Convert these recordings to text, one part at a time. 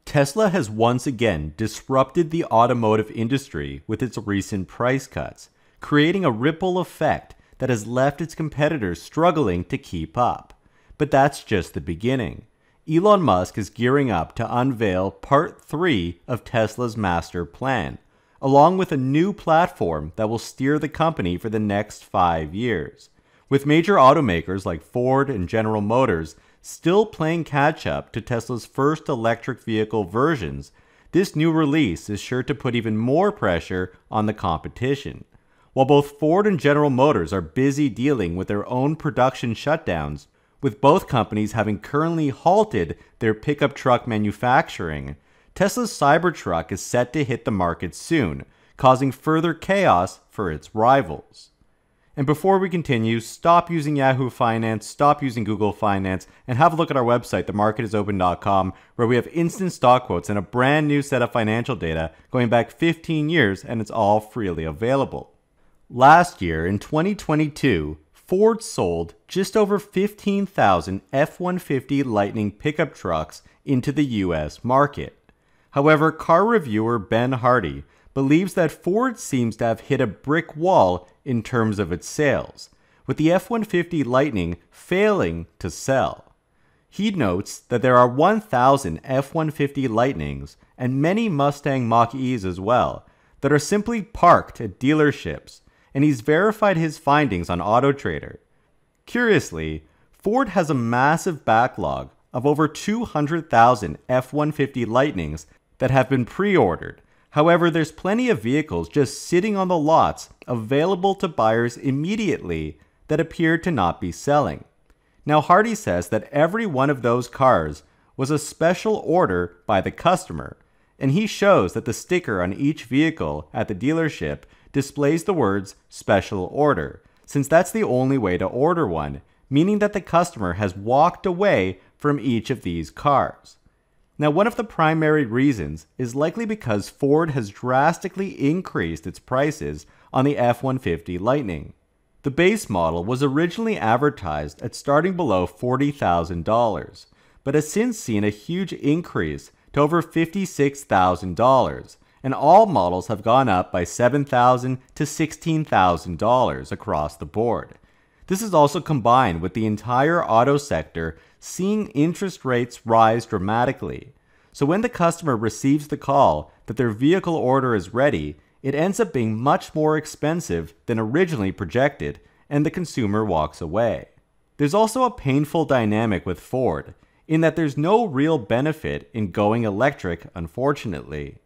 Tesla has once again disrupted the automotive industry with its recent price cuts, creating a ripple effect that has left its competitors struggling to keep up. But that's just the beginning. Elon Musk is gearing up to unveil Part 3 of Tesla's master plan, along with a new platform that will steer the company for the next 5 years. With major automakers like Ford and General Motors still playing catch-up to Tesla's first electric vehicle versions, this new release is sure to put even more pressure on the competition. While both Ford and General Motors are busy dealing with their own production shutdowns, with both companies having currently halted their pickup truck manufacturing, Tesla's Cybertruck is set to hit the market soon, causing further chaos for its rivals. And before we continue, stop using Yahoo Finance, stop using Google Finance, and have a look at our website, themarketisopen.com, where we have instant stock quotes and a brand new set of financial data going back 15 years, and it's all freely available. Last year, in 2022, Ford sold just over 15,000 F-150 Lightning pickup trucks into the US market. However, car reviewer Ben Hardy believes that Ford seems to have hit a brick wall in terms of its sales, with the F-150 Lightning failing to sell. He notes that there are 1,000 F-150 Lightnings and many Mustang Mach-E's as well that are simply parked at dealerships, and he's verified his findings on AutoTrader. Curiously, Ford has a massive backlog of over 200,000 F-150 Lightnings that have been pre-ordered. However, there's plenty of vehicles just sitting on the lots available to buyers immediately that appear to not be selling. Now, Hardy says that every one of those cars was a special order by the customer, and he shows that the sticker on each vehicle at the dealership displays the words special order, since that's the only way to order one, meaning that the customer has walked away from each of these cars. Now, one of the primary reasons is likely because Ford has drastically increased its prices on the F-150 Lightning. The base model was originally advertised at starting below $40,000, but has since seen a huge increase to over $56,000, and all models have gone up by $7,000 to $16,000 across the board. This is also combined with the entire auto sector seeing interest rates rise dramatically. So when the customer receives the call that their vehicle order is ready, it ends up being much more expensive than originally projected, and the consumer walks away. There's also a painful dynamic with Ford, in that there's no real benefit in going electric, unfortunately.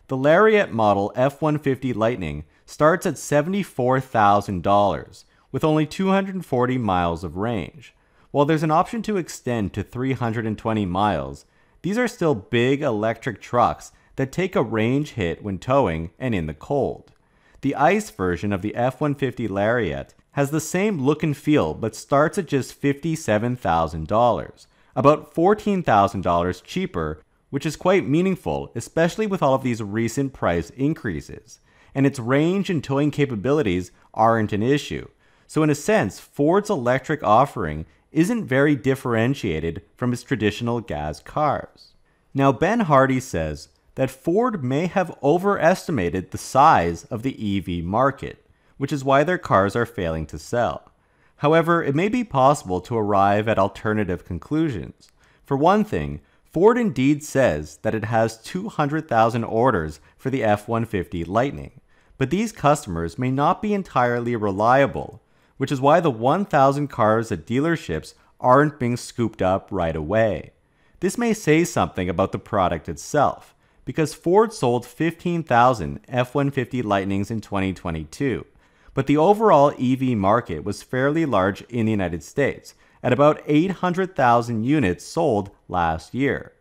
The Lariat model F-150 Lightning starts at $74,000, with only 240 miles of range. While there's an option to extend to 320 miles, these are still big electric trucks that take a range hit when towing and in the cold. The ICE version of the F-150 Lariat has the same look and feel but starts at just $57,000, about $14,000 cheaper, which is quite meaningful, especially with all of these recent price increases. And its range and towing capabilities aren't an issue. So in a sense, Ford's electric offering isn't very differentiated from its traditional gas cars. Now, Ben Hardy says that Ford may have overestimated the size of the EV market, which is why their cars are failing to sell. However, it may be possible to arrive at alternative conclusions. For one thing, Ford indeed says that it has 200,000 orders for the F-150 Lightning, but these customers may not be entirely reliable, which is why the 1,000 cars at dealerships aren't being scooped up right away. This may say something about the product itself, because Ford sold 15,000 F-150 Lightnings in 2022, but the overall EV market was fairly large in the United States, at about 800,000 units sold last year.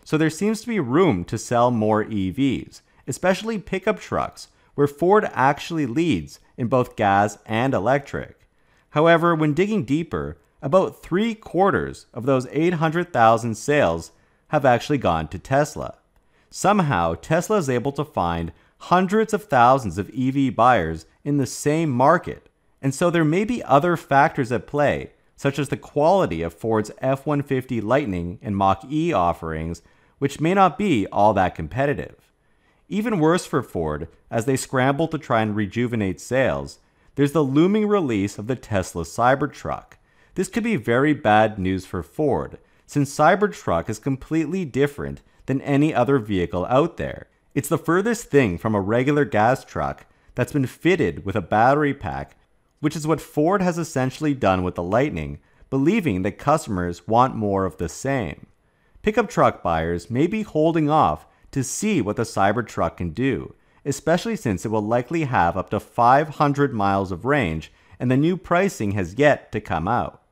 So there seems to be room to sell more EVs, especially pickup trucks, where Ford actually leads in both gas and electric. However, when digging deeper, about 3/4 of those 800,000 sales have actually gone to Tesla. Somehow, Tesla is able to find hundreds of thousands of EV buyers in the same market, and so there may be other factors at play, such as the quality of Ford's F-150 Lightning and Mach-E offerings, which may not be all that competitive. Even worse for Ford, as they scramble to try and rejuvenate sales, there's the looming release of the Tesla Cybertruck. This could be very bad news for Ford, since Cybertruck is completely different than any other vehicle out there. It's the furthest thing from a regular gas truck that's been fitted with a battery pack, which is what Ford has essentially done with the Lightning, believing that customers want more of the same. Pickup truck buyers may be holding off to see what the Cybertruck can do, especially since it will likely have up to 500 miles of range and the new pricing has yet to come out.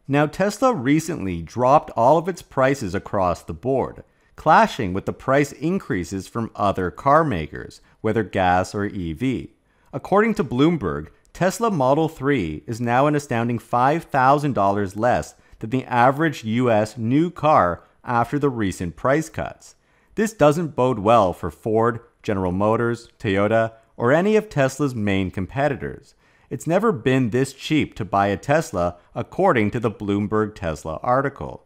Now, Tesla recently dropped all of its prices across the board, clashing with the price increases from other car makers, whether gas or EV. According to Bloomberg, Tesla Model 3 is now an astounding $5,000 less than the average US new car after the recent price cuts. This doesn't bode well for Ford, General Motors, Toyota, or any of Tesla's main competitors. It's never been this cheap to buy a Tesla, according to the Bloomberg Tesla article.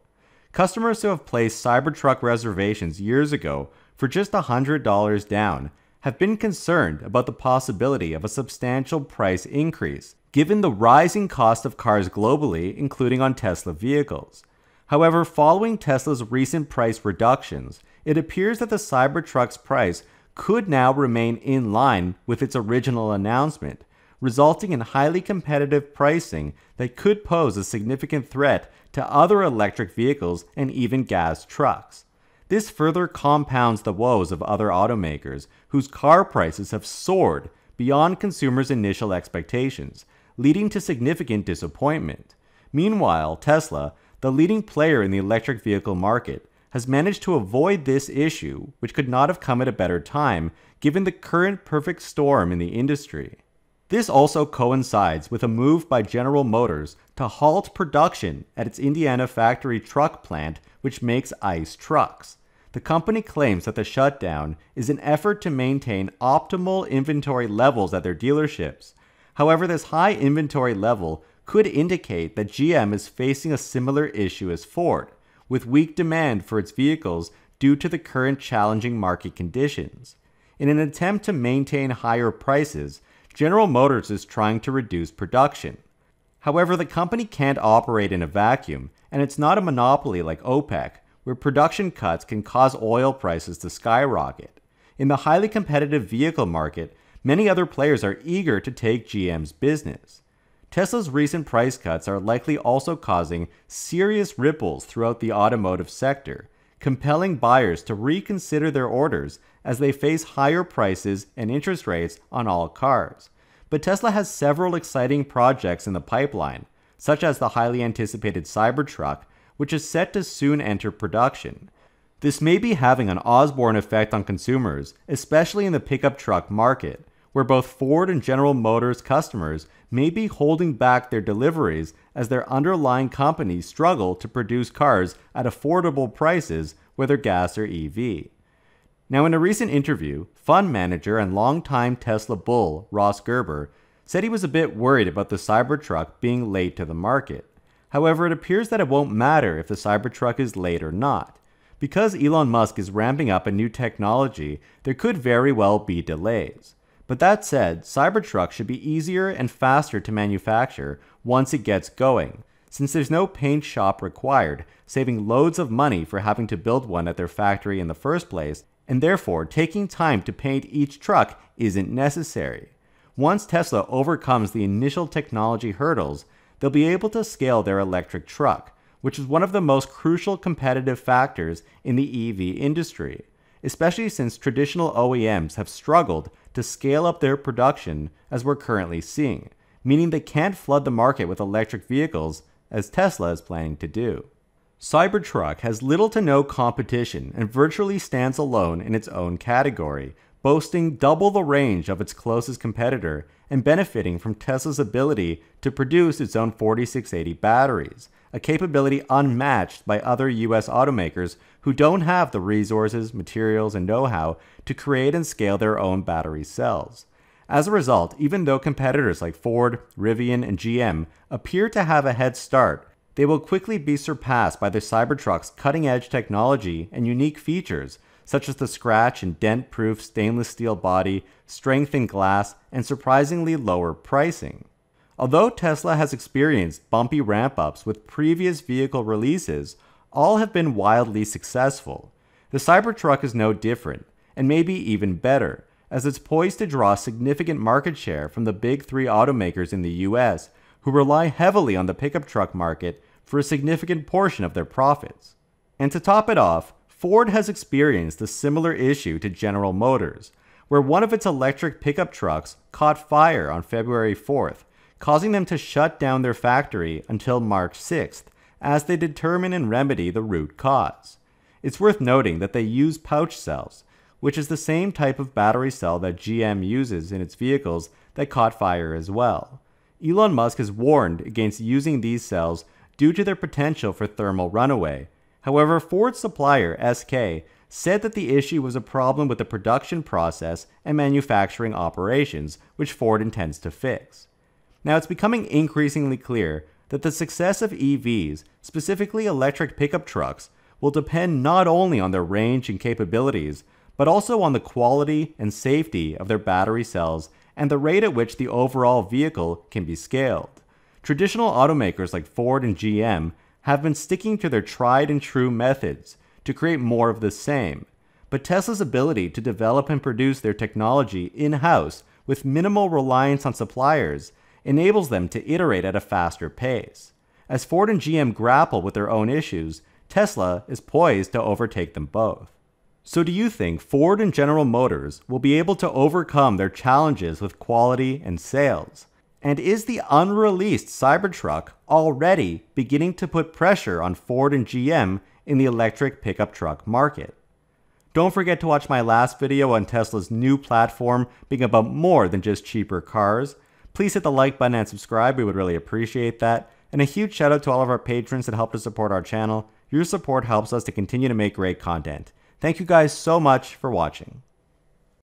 Customers who have placed Cybertruck reservations years ago for just $100 down have been concerned about the possibility of a substantial price increase, given the rising cost of cars globally, including on Tesla vehicles. However, following Tesla's recent price reductions, it appears that the Cybertruck's price could now remain in line with its original announcement, resulting in highly competitive pricing that could pose a significant threat to other electric vehicles and even gas trucks. This further compounds the woes of other automakers whose car prices have soared beyond consumers' initial expectations, leading to significant disappointment. Meanwhile, Tesla, the leading player in the electric vehicle market, has managed to avoid this issue, which could not have come at a better time given the current perfect storm in the industry. This also coincides with a move by General Motors to halt production at its Indiana factory truck plant, which makes ICE trucks. The company claims that the shutdown is an effort to maintain optimal inventory levels at their dealerships. However, this high inventory level could indicate that GM is facing a similar issue as Ford, with weak demand for its vehicles due to the current challenging market conditions. In an attempt to maintain higher prices, General Motors is trying to reduce production. However, the company can't operate in a vacuum, and it's not a monopoly like OPEC, where production cuts can cause oil prices to skyrocket. In the highly competitive vehicle market, many other players are eager to take GM's business. Tesla's recent price cuts are likely also causing serious ripples throughout the automotive sector, compelling buyers to reconsider their orders as they face higher prices and interest rates on all cars. But Tesla has several exciting projects in the pipeline, such as the highly anticipated Cybertruck, which is set to soon enter production. This may be having an Osborne effect on consumers, especially in the pickup truck market, where both Ford and General Motors customers may be holding back their deliveries as their underlying companies struggle to produce cars at affordable prices, whether gas or EV. Now, in a recent interview, fund manager and longtime Tesla bull Ross Gerber said he was a bit worried about the Cybertruck being late to the market. However, it appears that it won't matter if the Cybertruck is late or not. Because Elon Musk is ramping up a new technology, there could very well be delays. But that said, Cybertruck should be easier and faster to manufacture once it gets going, since there's no paint shop required, saving loads of money for having to build one at their factory in the first place, and therefore taking time to paint each truck isn't necessary. Once Tesla overcomes the initial technology hurdles, they'll be able to scale their electric truck, which is one of the most crucial competitive factors in the EV industry, especially since traditional OEMs have struggled to scale up their production as we're currently seeing, meaning they can't flood the market with electric vehicles as Tesla is planning to do. Cybertruck has little to no competition and virtually stands alone in its own category, boasting double the range of its closest competitor and benefiting from Tesla's ability to produce its own 4680 batteries, a capability unmatched by other US automakers who don't have the resources, materials, and know-how to create and scale their own battery cells. As a result, even though competitors like Ford, Rivian, and GM appear to have a head start, they will quickly be surpassed by the Cybertruck's cutting-edge technology and unique features, such as the scratch and dent-proof stainless steel body, strengthened glass, and surprisingly lower pricing. Although Tesla has experienced bumpy ramp-ups with previous vehicle releases, all have been wildly successful. The Cybertruck is no different, and maybe even better, as it's poised to draw significant market share from the big three automakers in the US, who rely heavily on the pickup truck market for a significant portion of their profits. And to top it off, Ford has experienced a similar issue to General Motors, where one of its electric pickup trucks caught fire on February 4th, causing them to shut down their factory until March 6th, as they determine and remedy the root cause. It's worth noting that they use pouch cells, which is the same type of battery cell that GM uses in its vehicles that caught fire as well. Elon Musk has warned against using these cells due to their potential for thermal runaway. However, Ford's supplier, SK, said that the issue was a problem with the production process and manufacturing operations, which Ford intends to fix. Now, it's becoming increasingly clear that the success of EVs, specifically electric pickup trucks, will depend not only on their range and capabilities, but also on the quality and safety of their battery cells and the rate at which the overall vehicle can be scaled. Traditional automakers like Ford and GM have been sticking to their tried and true methods to create more of the same, but Tesla's ability to develop and produce their technology in-house with minimal reliance on suppliers enables them to iterate at a faster pace. As Ford and GM grapple with their own issues, Tesla is poised to overtake them both. So do you think Ford and General Motors will be able to overcome their challenges with quality and sales? And is the unreleased Cybertruck already beginning to put pressure on Ford and GM in the electric pickup truck market? Don't forget to watch my last video on Tesla's new platform being about more than just cheaper cars. Please hit the like button and subscribe, we would really appreciate that. And a huge shout out to all of our patrons that help to support our channel. Your support helps us to continue to make great content. Thank you guys so much for watching.